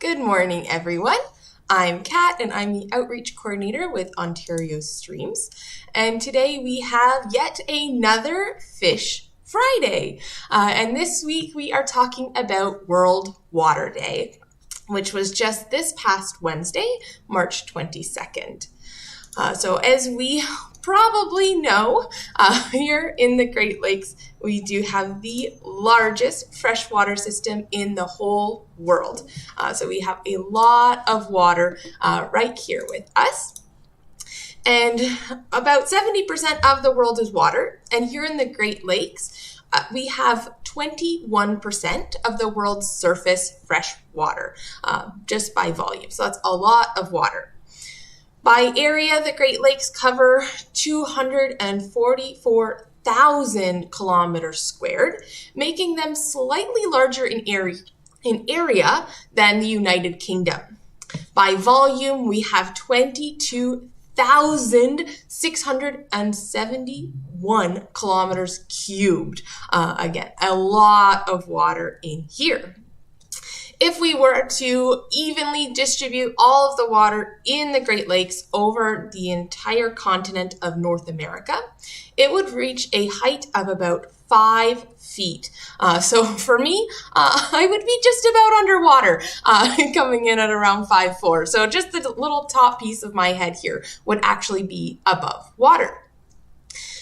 Good morning, everyone. I'm Kat, and I'm the Outreach Coordinator with Ontario Streams. And today we have yet another Fish Friday. And this week we are talking about World Water Day, which was just this past Wednesday, March 22nd. So as we probably know, here in the Great Lakes, we do have the largest freshwater system in the whole world. So we have a lot of water right here with us. And about 70% of the world is water. And here in the Great Lakes, we have 21% of the world's surface fresh water, just by volume. So that's a lot of water. By area, the Great Lakes cover 244,000 kilometers squared, making them slightly larger in area than the United Kingdom. By volume, we have 22,671 kilometers cubed. Again, a lot of water in here. If we were to evenly distribute all of the water in the Great Lakes over the entire continent of North America, it would reach a height of about 5 feet. So for me, I would be just about underwater, coming in at around 5'4". So just the little top piece of my head here would actually be above water.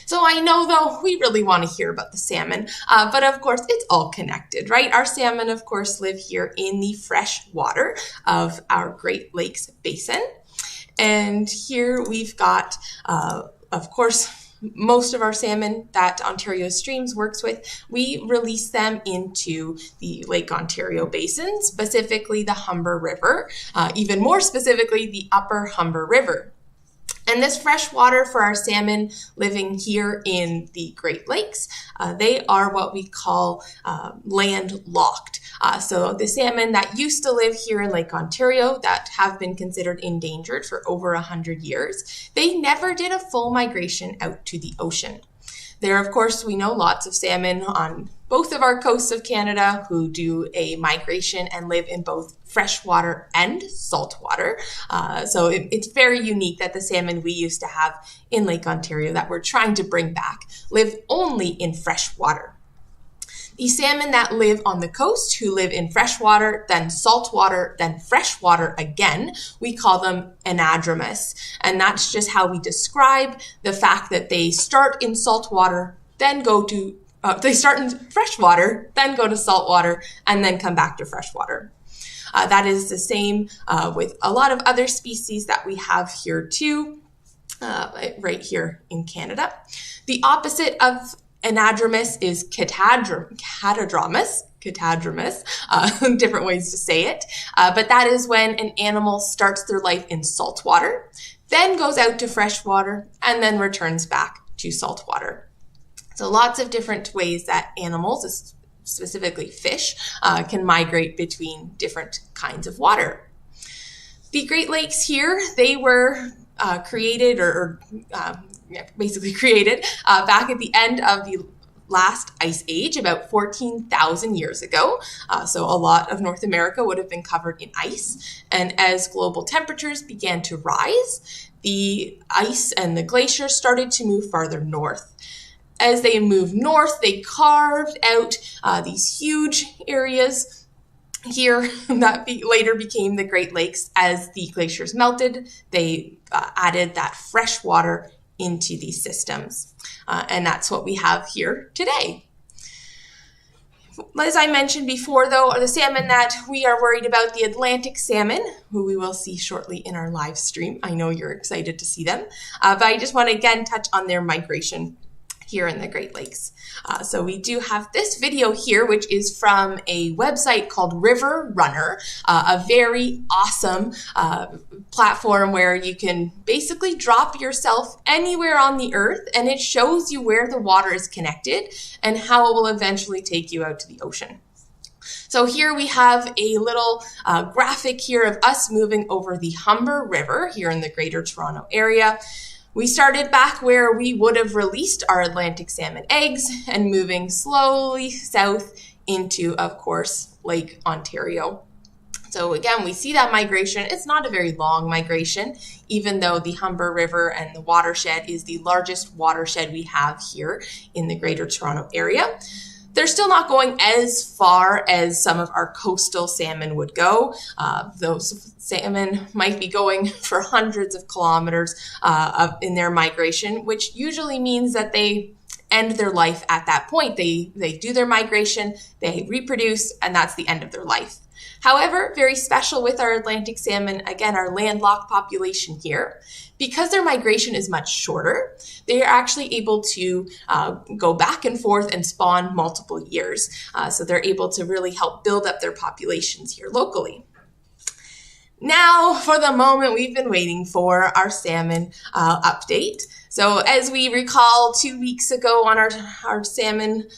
So I know, though, we really want to hear about the salmon, but of course it's all connected, right? Our salmon, of course, live here in the fresh water of our Great Lakes Basin. And here we've got, of course, most of our salmon that Ontario Streams works with, we release them into the Lake Ontario Basin, specifically the Humber River, even more specifically the Upper Humber River. And this fresh water for our salmon living here in the Great Lakes, they are what we call landlocked. So the salmon that used to live here in Lake Ontario that have been considered endangered for over 100 years, they never did a full migration out to the ocean. There, of course, we know lots of salmon on both of our coasts of Canada who do a migration and live in both freshwater and saltwater. So it's very unique that the salmon we used to have in Lake Ontario that we're trying to bring back live only in freshwater. The salmon that live on the coast, who live in freshwater, then saltwater, then freshwater again, we call them anadromous. And that's just how we describe the fact that they start in saltwater, then they start in freshwater, then go to saltwater, and then come back to freshwater. That is the same with a lot of other species that we have here too, right here in Canada. The opposite of anadromous is catadromous, different ways to say it. But that is when an animal starts their life in saltwater, then goes out to freshwater, and then returns back to saltwater. So lots of different ways that animals, specifically fish, can migrate between different kinds of water. The Great Lakes here, they were created back at the end of the last ice age, about 14,000 years ago. So a lot of North America would have been covered in ice. And as global temperatures began to rise, the ice and the glaciers started to move farther north. As they moved north, they carved out these huge areas here that later became the Great Lakes. As the glaciers melted, they added that fresh water into these systems. And that's what we have here today. As I mentioned before, though, the salmon that we are worried about, the Atlantic salmon, who we will see shortly in our live stream. I know you're excited to see them, but I just want to again touch on their migration here in the Great Lakes. So we do have this video here, which is from a website called River Runner, a very awesome platform where you can basically drop yourself anywhere on the earth and it shows you where the water is connected and how it will eventually take you out to the ocean. So here we have a little graphic here of us moving over the Humber River here in the Greater Toronto area. We started back where we would have released our Atlantic salmon eggs and moving slowly south into, of course, Lake Ontario. So again, we see that migration. It's not a very long migration, even though the Humber River and the watershed is the largest watershed we have here in the Greater Toronto Area. They're still not going as far as some of our coastal salmon would go. Those salmon might be going for hundreds of kilometers in their migration, which usually means that they end their life at that point. They do their migration, they reproduce, and that's the end of their life. However, very special with our Atlantic salmon, again, our landlocked population here, because their migration is much shorter, they are actually able to go back and forth and spawn multiple years. So they're able to really help build up their populations here locally. Now, for the moment we've been waiting for, our salmon update. So as we recall, 2 weeks ago on our salmon,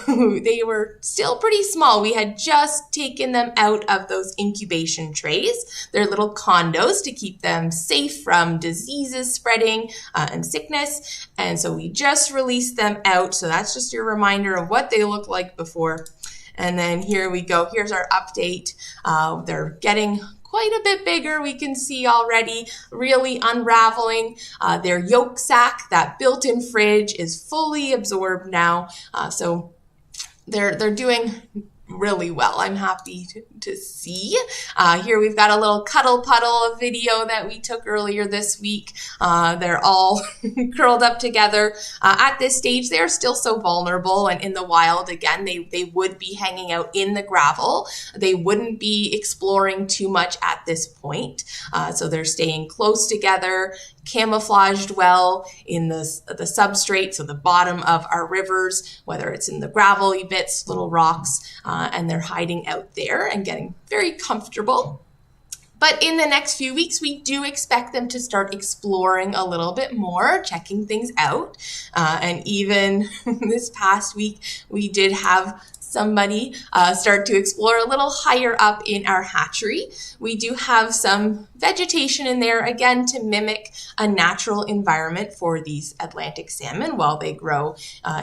they were still pretty small. We had just taken them out of those incubation trays, their little condos, to keep them safe from diseases spreading and sickness. And so we just released them out. So that's just your reminder of what they looked like before. And then here we go. Here's our update. They're getting quite a bit bigger. We can see already really unraveling. Their yolk sac, that built-in fridge, is fully absorbed now. So they're doing really well. I'm happy to see. Here we've got a little cuddle puddle video that we took earlier this week. They're all curled up together. At this stage, they're still so vulnerable, and in the wild, again, they would be hanging out in the gravel. They wouldn't be exploring too much at this point. So they're staying close together, camouflaged well in the substrate, so the bottom of our rivers, whether it's in the gravelly bits, little rocks, and they're hiding out there and getting very comfortable. But in the next few weeks, we do expect them to start exploring a little bit more, checking things out. And even this past week, we did have somebody start to explore a little higher up in our hatchery. We do have some vegetation in there, again, to mimic a natural environment for these Atlantic salmon while they grow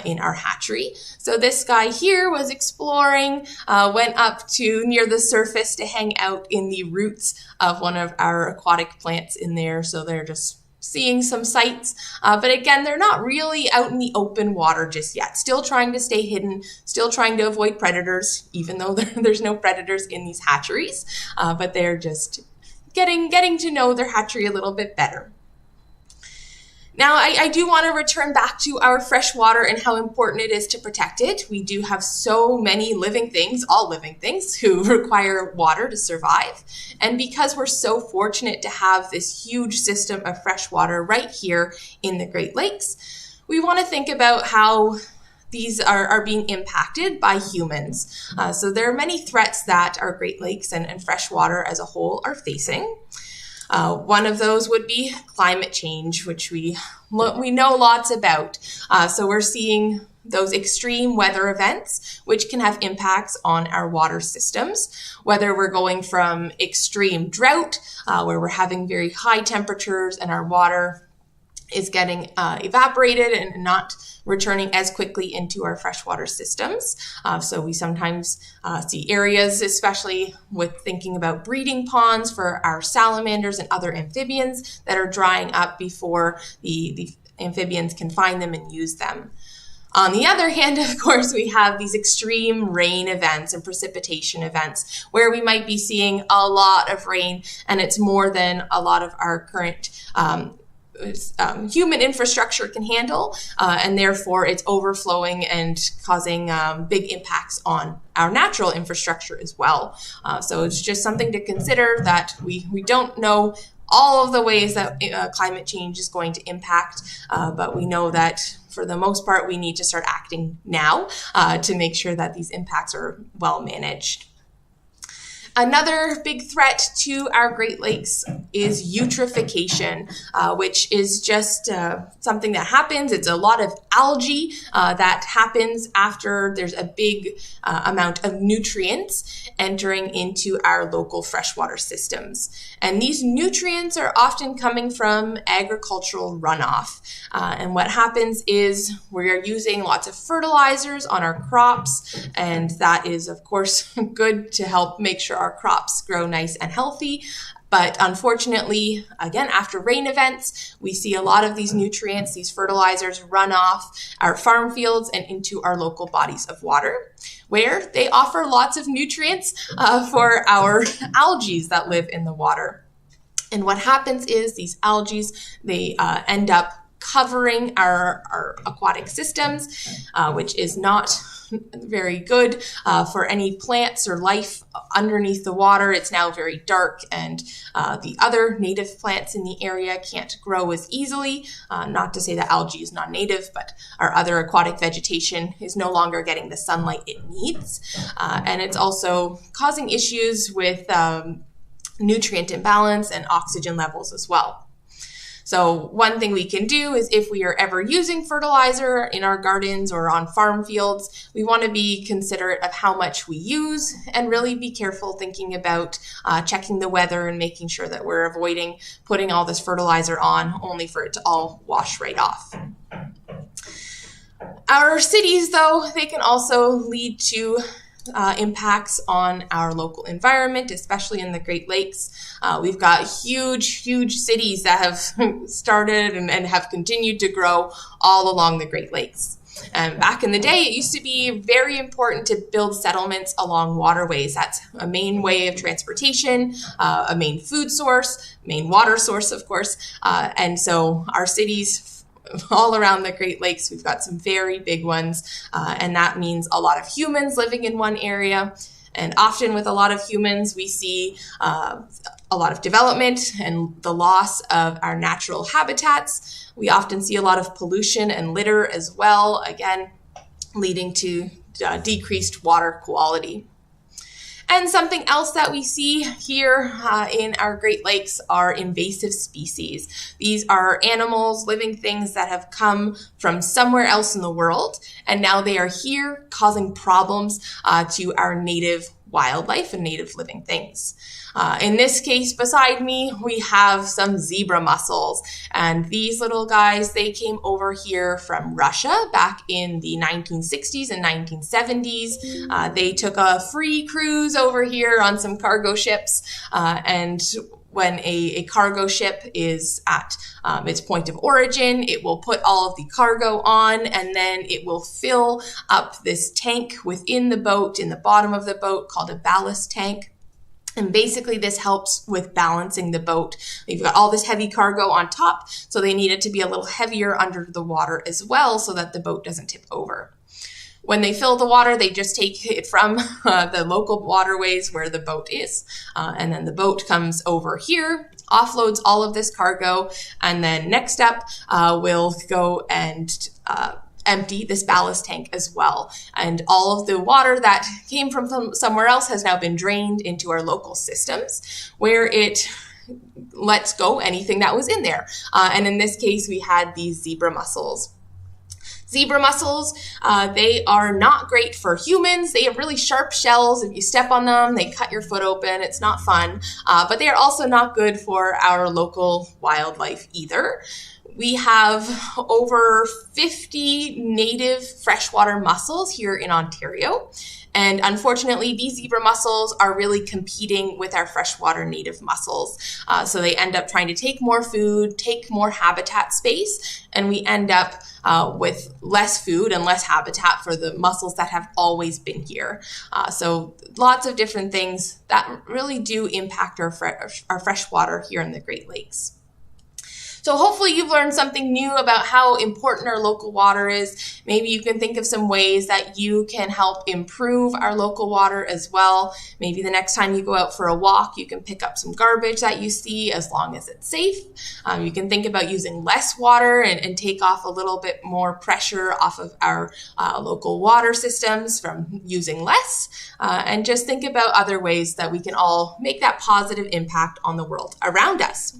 in our hatchery. So this guy here was exploring, went up to near the surface to hang out in the roots of one of our aquatic plants in there. So they're just seeing some sights, but again, they're not really out in the open water just yet. Still trying to stay hidden, still trying to avoid predators, even though there's no predators in these hatcheries, but they're just getting to know their hatchery a little bit better. Now, I do want to return back to our freshwater and how important it is to protect it. We do have so many living things, all living things, who require water to survive. And because we're so fortunate to have this huge system of fresh water right here in the Great Lakes, we want to think about how these are being impacted by humans. So there are many threats that our Great Lakes and freshwater as a whole are facing. One of those would be climate change, which we know lots about. So we're seeing those extreme weather events, which can have impacts on our water systems, whether we're going from extreme drought, where we're having very high temperatures and our water is getting evaporated and not returning as quickly into our freshwater systems. So we sometimes see areas, especially with thinking about breeding ponds for our salamanders and other amphibians, that are drying up before the amphibians can find them and use them. On the other hand, of course, we have these extreme rain events and precipitation events where we might be seeing a lot of rain, and it's more than a lot of our current human infrastructure can handle, and therefore it's overflowing and causing big impacts on our natural infrastructure as well. So it's just something to consider, that we don't know all of the ways that climate change is going to impact, but we know that for the most part we need to start acting now to make sure that these impacts are well managed. Another big threat to our Great Lakes is eutrophication, which is just something that happens. It's a lot of algae that happens after there's a big amount of nutrients entering into our local freshwater systems. And these nutrients are often coming from agricultural runoff. And what happens is we are using lots of fertilizers on our crops, and that is, of course, good to help make sure our crops grow nice and healthy. But unfortunately, again, after rain events, we see a lot of these nutrients, these fertilizers, run off our farm fields and into our local bodies of water, where they offer lots of nutrients for our algae that live in the water. And what happens is these algae, they end up covering our aquatic systems, which is not very good for any plants or life underneath the water. It's now very dark, and the other native plants in the area can't grow as easily. Not to say that algae is non-native, but our other aquatic vegetation is no longer getting the sunlight it needs. And it's also causing issues with nutrient imbalance and oxygen levels as well. So one thing we can do is, if we are ever using fertilizer in our gardens or on farm fields, we want to be considerate of how much we use and really be careful thinking about checking the weather and making sure that we're avoiding putting all this fertilizer on only for it to all wash right off. Our cities, though, they can also lead to impacts on our local environment, especially in the Great Lakes. We've got huge cities that have started and have continued to grow all along the Great Lakes. And back in the day, it used to be very important to build settlements along waterways. That's a main way of transportation, a main food source, main water source, of course. And so our cities all around the Great Lakes, we've got some very big ones, and that means a lot of humans living in one area. And often with a lot of humans, we see a lot of development and the loss of our natural habitats. We often see a lot of pollution and litter as well, again, leading to decreased water quality. And something else that we see here in our Great Lakes are invasive species. These are animals, living things that have come from somewhere else in the world, and now they are here causing problems to our native wildlife and native living things. In this case, beside me, we have some zebra mussels. And these little guys, they came over here from Russia back in the 1960s and 1970s. They took a free cruise over here on some cargo ships. And when a cargo ship is at its point of origin, it will put all of the cargo on, and then it will fill up this tank within the boat, in the bottom of the boat, called a ballast tank. And basically this helps with balancing the boat. You've got all this heavy cargo on top, so they need it to be a little heavier under the water as well so that the boat doesn't tip over. When they fill the water, they just take it from the local waterways where the boat is. And then the boat comes over here, offloads all of this cargo, and then next up, we'll go and empty this ballast tank as well. And all of the water that came from somewhere else has now been drained into our local systems, where it lets go anything that was in there. And in this case, we had these zebra mussels. Zebra mussels, they are not great for humans. They have really sharp shells. If you step on them, they cut your foot open. It's not fun. But they are also not good for our local wildlife either. We have over 50 native freshwater mussels here in Ontario. And unfortunately, these zebra mussels are really competing with our freshwater native mussels. So they end up trying to take more food, take more habitat space, and we end up with less food and less habitat for the mussels that have always been here. So lots of different things that really do impact our freshwater here in the Great Lakes. So hopefully you've learned something new about how important our local water is. Maybe you can think of some ways that you can help improve our local water as well. Maybe the next time you go out for a walk, you can pick up some garbage that you see, as long as it's safe. You can think about using less water and take off a little bit more pressure off of our local water systems from using less. And just think about other ways that we can all make that positive impact on the world around us.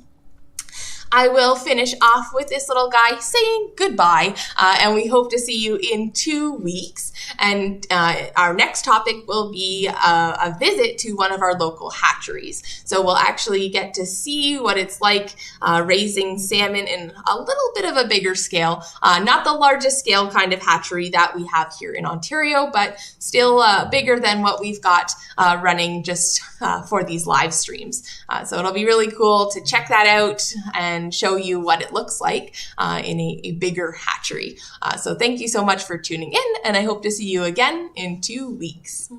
I will finish off with this little guy saying goodbye, and we hope to see you in 2 weeks. And our next topic will be a visit to one of our local hatcheries. So we'll actually get to see what it's like raising salmon in a little bit of a bigger scale. Not the largest scale kind of hatchery that we have here in Ontario, but still bigger than what we've got running just for these live streams. So it'll be really cool to check that out and show you what it looks like in a bigger hatchery. So thank you so much for tuning in, and I hope to see you again in 2 weeks.